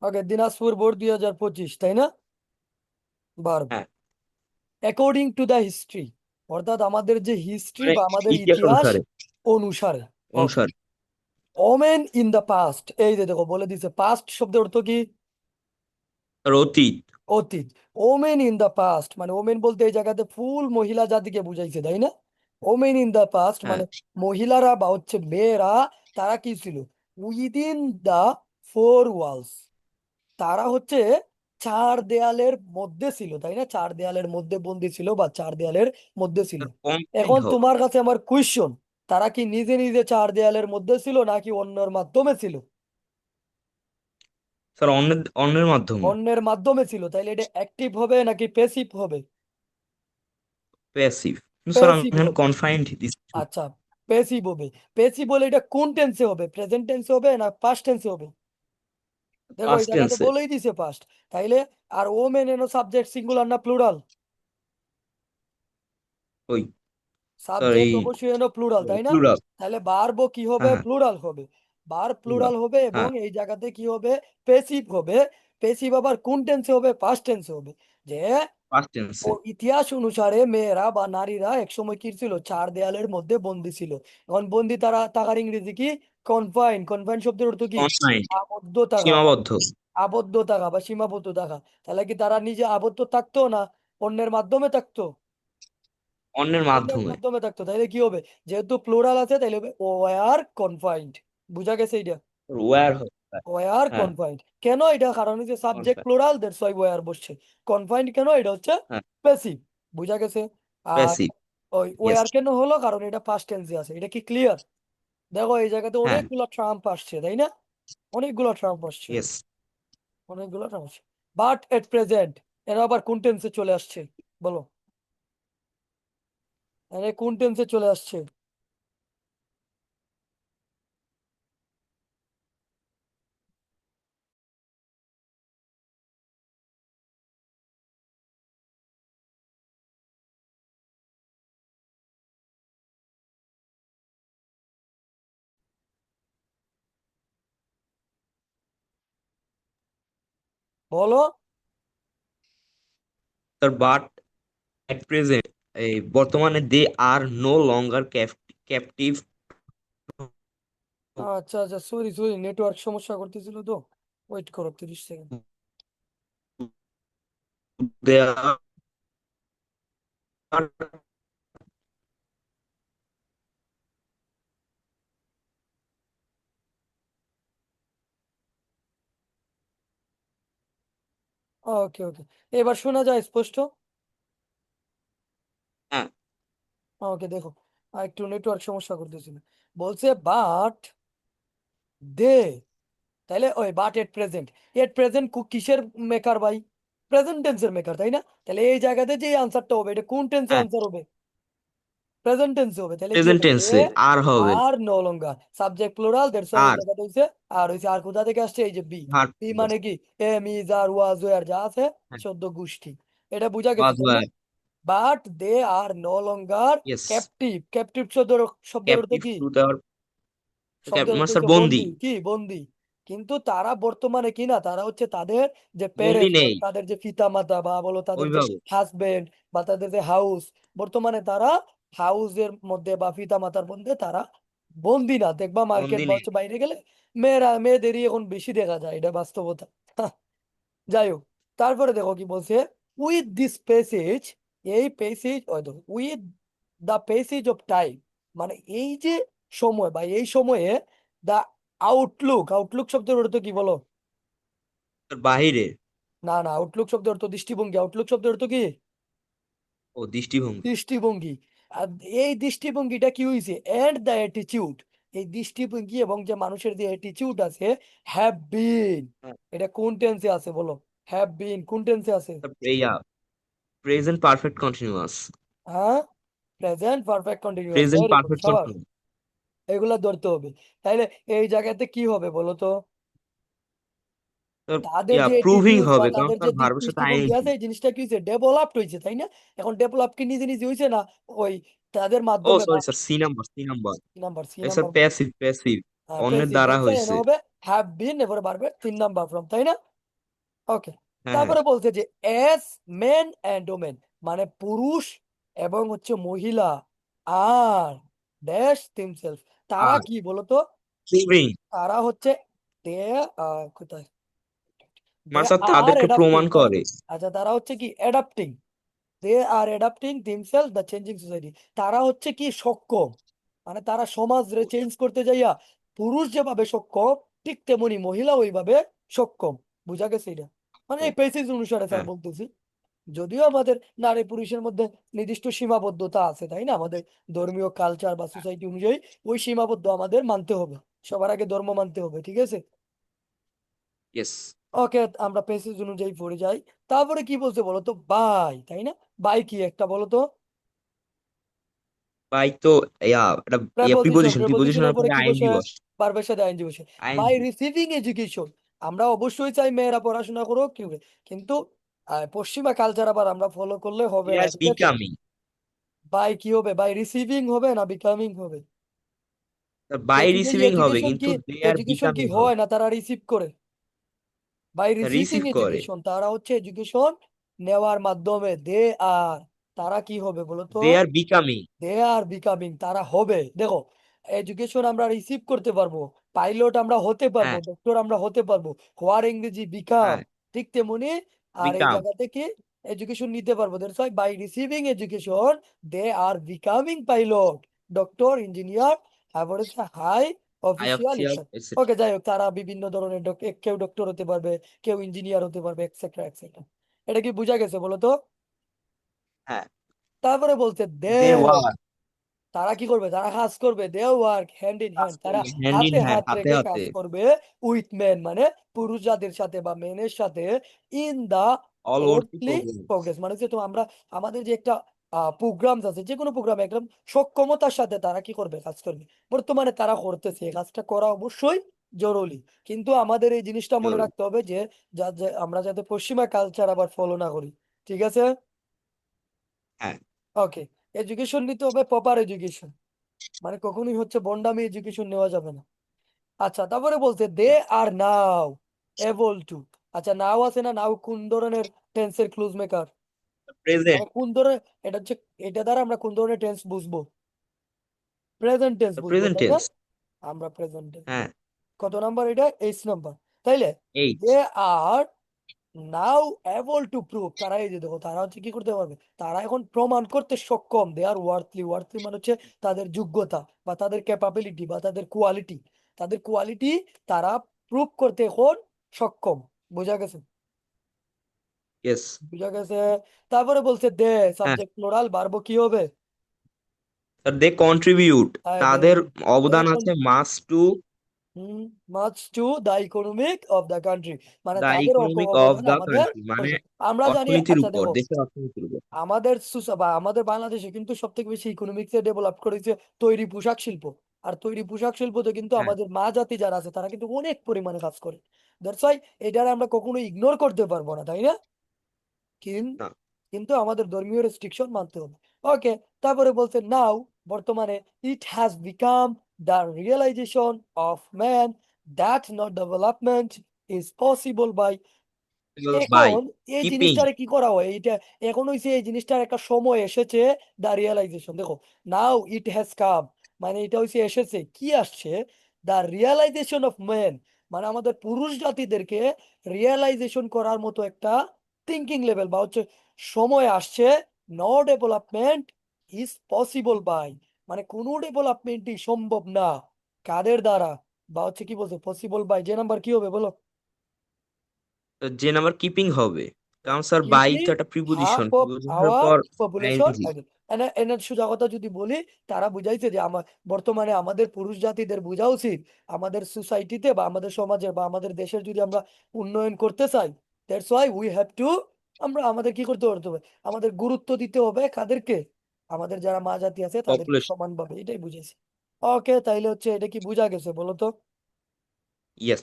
ওকে, Dinajpur board 2025, তাই না? Verb. হ্যাঁ, অ্যাকর্ডিং টু দ্য হিস্ট্রি, অর্থাৎ আমাদের যে হিস্ট্রি মানে বা আমাদের ইতিহাস ইতিহাস অনুসারে। অনুসারে। ওকে। অনুসারে। ওমেন ইন দ্য পাস্ট, এই যে দেখো বলে দিছে, পাস্ট শব্দের অর্থ কি? আর অতীত। অতীত। ওমেন ইন দ্য পাস্ট মানে ওমেন বলতে এই জায়গাতে ফুল মহিলা জাতিকে বুঝাইছে, তাই না? ওমেন ইন দ্য পাস্ট হ্যাঁ, মানে মহিলারা বা হচ্ছে মেয়েরা, তারা কি ছিল? উইদিন দ্য ফোর ওয়ালস, তারা হচ্ছে চার দেয়ালের মধ্যে ছিল, তাই না? চার দেয়ালের মধ্যে বন্দি ছিল বা চার দেয়ালের মধ্যে ছিল। কনফাইন্ড এখন হবে। তোমার কাছে আমার কোয়েশ্চন, তারা কি নিজে নিজে চার দেয়ালের মধ্যে ছিল নাকি অন্যের মাধ্যমে ছিল? স্যার অন্যের অন্যের মাধ্যমে। অন্যের মাধ্যমে ছিল, তাইলে এটা অ্যাক্টিভ হবে নাকি প্যাসিভ হবে? প্যাসিভ। স্যার আমি প্যাসিভ এখানে হবে। কনফাইন্ড দিচ্ছি। আচ্ছা, প্যাসিভ হবে। প্যাসিভ হলে এটা কোন টেন্সে হবে? প্রেজেন্ট টেন্সে হবে না পাস্ট টেন্সে হবে? দেখো এই পাস্ট জায়গাতে টেন্সে। বলেই দিছে পাস্ট। তাইলে আর ওমেন এনো সাবজেক্ট সিঙ্গুলার না প্লুরাল? ওই স্যার সাবজেক্ট এই অবশ্যই এনো প্লুরাল, তাই না? প্লুরাল। তাহলে ভার্বও কি হবে? হ্যাঁ, হ্যাঁ, প্লুরাল হবে। Verb plural. প্লুরাল হবে এবং হ্যাঁ, এই জায়গাতে কি হবে? প্যাসিভ হবে। প্যাসিভ আবার কোন টেন্সে হবে? পাস্ট টেন্সে হবে। যে পাস্ট ও টেন্সে। ইতিহাস অনুসারে মেয়েরা বা নারীরা একসময় কি ছিল? চার দেয়ালের মধ্যে বন্দি ছিল। এখন বন্দি তারা থাকার ইংরেজি কি? কনফাইন। কনফাইন শব্দের অর্থ কি? কনফাইন্ড। আবদ্ধ থাকা বা সীমাবদ্ধ। আবদ্ধ থাকা বা সীমাবদ্ধ থাকা। তাহলে কি তারা নিজে আবদ্ধ থাকতো না অন্যের মাধ্যমে থাকতো? অন্যের অন্যের মাধ্যমে। মাধ্যমে থাকতো। তাইলে কি হবে? যেহেতু প্লুরাল আছে তাইলে হবে ওয়ার কনফাইন্ড। বুঝা গেছে এটা? ওয়্যার হবে। ওয়ার হ্যাঁ, কনফাইন্ড কেন? এটা কারণ হচ্ছে subject confined. Plural, that's why were বসছে। কনফাইন্ড কেন? এটা হচ্ছে হ্যাঁ, প্যাসিভ। বুঝা গেছে? আর প্যাসিভ। ওই ইয়েস। ওয়ার কেন হলো? কারণ এটা পাস্ট টেন্সে আছে। এটা কি ক্লিয়ার? দেখো এই জায়গাতে হ্যাঁ, অনেকগুলো ট্রাম্প আসছে, তাই না? অনেকগুলো ট্রাম্প আসছে। ইয়েস। অনেকগুলো ট্রাম্প আসছে। বাট এট প্রেজেন্ট, এরা আবার কোন টেন্সে চলে আসছে? বলো, এরা কোন টেন্সে চলে আসছে? বলো। স্যার বাট এট প্রেজেন্ট, এই বর্তমানে দে আর নো লঙ্গার ক্যাপটিভ। আচ্ছা আচ্ছা, সরি সরি, নেটওয়ার্ক সমস্যা করতেছিল তো। ওয়েট করো 30 সেকেন্ড। দে আর ওকে ওকে, এবার শোনা যায় স্পষ্ট? হ্যাঁ, ওকে দেখো, আর একটু নেটওয়ার্ক সমস্যা করতেছিল। বলছে বাট দে, তাইলে ওই but at present. At present কিসের মেকার ভাই? প্রেজেন্ট টেন্সের মেকার, তাই না? তাহলে এই জায়গাতে যে আনসারটা হবে এটা কোন টেন্সে হ্যাঁ, আনসার হবে? প্রেজেন্ট টেন্সে হবে। তাহলে কি প্রেজেন্ট হবে? দে টেন্সে আর হবে। Are no longer, subject plural, that's why এই আর জায়গাতে হইছে আর হইছে। আর কোথা থেকে আসছে? এই যে বি। ভার্ব। বি মানে কি? Am is are was were যা আছে, হ্যাঁ, চোদ্দ গোষ্ঠী। এটা বুঝা গেছে, ওয়াজ তাই না? Were. But they are no longer yes. Captive. Captive শব্দের শব্দের অর্থ ক্যাপটিভ কি? টু দেওয়ার। শব্দের অর্থ স্যার হচ্ছে বন্দি। বন্দি। কি বন্দি? কিন্তু তারা বর্তমানে কি না, তারা হচ্ছে তাদের যে বন্দি প্যারেন্টস, নেই। তাদের যে পিতা মাতা বা বলো তাদের যে অভিভাবক। হাজবেন্ড বা তাদের যে হাউস, বর্তমানে তারা হাউসের মধ্যে বা পিতা মাতার মধ্যে তারা বন্দি না। দেখবা মার্কেট বন্দি বা নেই। হচ্ছে বাইরে গেলে মেয়েদেরই এখন বেশি দেখা যায়, এটা বাস্তবতা। যাই হোক, তারপরে দেখো কি বলছে। উইথ দিস প্যাসেজ, এই প্যাসেজ ওই দেখো, with the passage of time মানে এই যে সময় বা এই সময়ে, দা আউটলুক। আউটলুক শব্দের অর্থ কি বলো? স্যার বাহিরে। না না, আউটলুক শব্দের অর্থ দৃষ্টিভঙ্গি। আউটলুক শব্দের অর্থ কি? ও দৃষ্টিভঙ্গি। দৃষ্টিভঙ্গি। আর এই দৃষ্টিভঙ্গিটা কি হয়েছে? এন্ড দ্য অ্যাটিটিউড, এই দৃষ্টিভঙ্গি এবং যে মানুষের যে অ্যাটিটিউড আছে, হ্যাভ বিন, হ্যাঁ, এটা কোন টেন্সে আছে বলো? হ্যাভ বিন কোন টেন্সে আছে? ইয়া প্রেজেন্ট পারফেক্ট কন্টিনিউয়াস। হ্যাঁ, present perfect continuous, present very good, perfect সাবাস। কন্টিনিউয়াস। এগুলা ধরতে হবে। তাইলে এই জায়গাতে কি হবে বলো তো? তাদের যে প্রুভিং অ্যাটিটিউড বা হবে, কারণ তাদের যে তার ভার্বের সাথে দৃষ্টিভঙ্গি আইএনজি। আছে, এই জিনিসটা কি হয়েছে? ডেভেলপড হয়েছে, তাই না? এখন ডেভেলপ কি নিজে নিজে হয়েছে না? ওই তাদের ও মাধ্যমে বা sorry sir, C number, C number. C number, C sir number. Passive, passive. অন্যের প্যাসিভ, দ্বারা দ্যাটস হয়েছে। হবে হ্যাভ বিন এবারে বাড়বে 3 নাম্বার ফর্ম, তাই না? ওকে, হ্যাঁ হ্যাঁ তারপরে বলছে যে এস মেন অ্যান্ড ওমেন, মানে পুরুষ এবং হচ্ছে মহিলা আর ড্যাশ হিমসেলফ, তারা আর কি বলতো? লিভিং তারা হচ্ছে দে কোথায়, দে মানে আর তাদেরকে অ্যাডাপ্টিং, প্রমাণ মানে করে। আচ্ছা তারা হচ্ছে কি adapting, they are adapting themself the changing society, তারা হচ্ছে কি সক্ষম, মানে তারা সমাজ রে চেঞ্জ করতে যাইয়া পুরুষ যেভাবে সক্ষম ঠিক তেমনি মহিলা ওইভাবে সক্ষম। বুঝা গেছে এটা? মানে এই পেসিস অনুসারে স্যার হ্যাঁ বলতেছি, যদিও আমাদের নারী পুরুষের মধ্যে নির্দিষ্ট সীমাবদ্ধতা আছে, তাই না, আমাদের ধর্মীয় কালচার বা সোসাইটি অনুযায়ী ওই সীমাবদ্ধ আমাদের মানতে হবে, সবার আগে ধর্ম মানতে হবে, ঠিক আছে? ইয়েস। ওকে, আমরা পেসেজ অনুযায়ী পড়ে যাই। তারপরে কি বলছে বলো তো, বাই, তাই না? বাই কি একটা বলো তো? বাই তো এটা প্রেপোজিশন, প্রিপোজিশন, প্রেপোজিশনের প্রিপোজিশনের পরে পরে কি আইএনজি বসে? বসে। ভার্বের সাথে আইএনজি বসে। By ING. রিসিভিং এডুকেশন, আমরা অবশ্যই চাই মেয়েরা পড়াশোনা করুক, কি হবে, কিন্তু পশ্চিমা কালচার আবার আমরা ফলো করলে হবে দে না, আর ঠিক আছে? বিকামিং। বাই কি হবে? বাই রিসিভিং হবে না বিকামিং হবে? বাই রিসিভিং হবে এডুকেশন কিন্তু কি, দে আর এডুকেশন কি বিকামিং হবে। হয় না তারা রিসিভ করে? বাই রিসিভিং রিসিভ করে। এডুকেশন, তারা হচ্ছে এডুকেশন নেওয়ার মাধ্যমে দে আর, তারা কি হবে বলো তো? দে are becoming. They are becoming, তারা হবে। দেখো, এডুকেশন আমরা রিসিভ করতে পারবো, পাইলট আমরা হতে পারবো, হ্যাঁ ডক্টর আমরা হতে পারবো, হওয়ার ইংরেজি বিকাম, হ্যাঁ ঠিক তেমনি আর এই বিকাম। জায়গা থেকে এডুকেশন নিতে পারবো। That's why by receiving education they are becoming pilot, doctor, engineer, তারপরে হচ্ছে হাই আই অফিসিয়াল অফিসিয়াল ইত্যাদি। এটসেট্রা। ওকে, যাই হোক, তারা বিভিন্ন ধরনের কেউ ডক্টর হতে পারবে, কেউ ইঞ্জিনিয়ার হতে পারবে, এক্সেট্রা এক্সেট্রা। এটা কি বোঝা গেছে বলো তো? হ্যাঁ। তারপরে বলছে দে, দে ওয়ার। তারা কি করবে? তারা কাজ করবে, দে ওয়ার্ক হ্যান্ড ইন কাজ হ্যান্ড, তারা করবে হ্যান্ড ইন হাতে হ্যান্ড, হাত হাতে রেখে হাতে। কাজ করবে উইথ মেন, মানে পুরুষ জাতির সাথে বা মেনের সাথে, in the all over the ওর্থলি প্রোগ্রামস। প্রোগ্রেস, মানে যে তো আমরা আমাদের যে একটা প্রোগ্রাম আছে, যে কোনো প্রোগ্রাম একদম সক্ষমতার সাথে তারা কি করবে? কাজ করবে। বর্তমানে তারা করতেছে, এই কাজটা করা অবশ্যই জরুরি, কিন্তু আমাদের এই জিনিসটা মনে রাখতে হবে যে আমরা যাতে পশ্চিমা কালচার আবার ফলো না করি, ঠিক আছে? হ্যাঁ। ওকে, এডুকেশন নিতে হবে, প্রপার এডুকেশন, মানে কখনোই হচ্ছে বন্ডামি এডুকেশন নেওয়া যাবে না। আচ্ছা, তারপরে বলছে দে আর নাও এবল টু। আচ্ছা, নাও আছে না, নাও কোন ধরনের টেন্সের ক্লুজ মেকার, মানে প্রেজেন্ট। কোন ধরনের, এটা হচ্ছে, এটা দ্বারা আমরা কোন ধরনের টেন্স বুঝবো? প্রেজেন্ট টেন্স বুঝবো, প্রেজেন্ট তাই না? টেন্স। আমরা প্রেজেন্ট টেন্স, হ্যাঁ। কত নাম্বার এটা? 8 নাম্বার, তাইলে eight. They are now able to prove, তারা এই যে দেখো, তারা হচ্ছে কি করতে পারবে, তারা এখন প্রমাণ করতে সক্ষম, দে আর ওয়ার্থলি, ওয়ার্থলি মানে হচ্ছে তাদের যোগ্যতা বা তাদের ক্যাপাবিলিটি বা তাদের কোয়ালিটি, তাদের কোয়ালিটি তারা প্রুভ করতে এখন সক্ষম। বোঝা গেছে? ইয়েস। বুঝা গেছে। তারপরে বলছে দে, হ্যাঁ। সাবজেক্ট প্লুরাল, বারবো কি হবে? দে কন্ট্রিবিউট, ভেরি তাদের গুড। অবদান আছে mass to much to the economic of the country, মানে দ্য তাদের ইকোনমিক অফ অবদান দ্য আমাদের কান্ট্রি, মানে আমরা জানি। অর্থনীতির আচ্ছা উপর, দেখো, দেশের অর্থনীতির উপর। আমাদের বা আমাদের বাংলাদেশে কিন্তু সব থেকে বেশি ইকোনমিক্সে ডেভেলপ করেছে তৈরি পোশাক শিল্প। আর তৈরি পোশাক শিল্পতে কিন্তু হ্যাঁ। আমাদের মা জাতি যারা আছে তারা কিন্তু অনেক পরিমাণে কাজ করে। দ্যাটস ওয়াই এটার আমরা কখনো ইগনোর করতে পারবো না, তাই না? কিন- না। কিন্তু আমাদের ধর্মীয় রেস্ট্রিকশন মানতে হবে। ওকে, তারপরে বলছে নাও, বর্তমানে, it has become the realization of man that not development is possible by, by এখন এই কিপিং। জিনিসটারে কি করা হয়, এটা এখন হইছে এই জিনিসটার একটা সময় এসেছে, দা রিয়েলাইজেশন, দেখো, নাও ইট হ্যাজ কাম, মানে এটা হইছে এসেছে, কি আসছে? দা রিয়েলাইজেশন অফ ম্যান, মানে আমাদের পুরুষ জাতিদেরকে রিয়েলাইজেশন করার মতো একটা থিঙ্কিং লেভেল বা হচ্ছে সময় আসছে, no development is possible by, মানে কোনো ডেভেলপমেন্টই সম্ভব না, কাদের দ্বারা, বা হচ্ছে কি বলছে পসিবল বাই, যে নাম্বার কি হবে বলো? যে নাম্বার কিপিং হবে, কারণ স্যার বাই তো keeping একটা half প্রিপোজিশন, of প্রিপোজিশনের our পর population আইএনজি। again. এনার সোজা কথা যদি বলি, তারা বুঝাইছে যে আমার বর্তমানে আমাদের পুরুষ জাতিদের বোঝা উচিত, আমাদের সোসাইটিতে বা আমাদের সমাজে বা আমাদের দেশের যদি আমরা উন্নয়ন করতে চাই, that's why we have to, আমরা আমাদের কি করতে করতে হবে, আমাদের গুরুত্ব দিতে হবে কাদেরকে? আমাদের যারা মা জাতি আছে তাদেরকে পপুলেশন। সমানভাবে, এটাই বুঝেছি। ওকে, তাইলে হচ্ছে এটা কি বোঝা গেছে বলো তো? ইয়েস।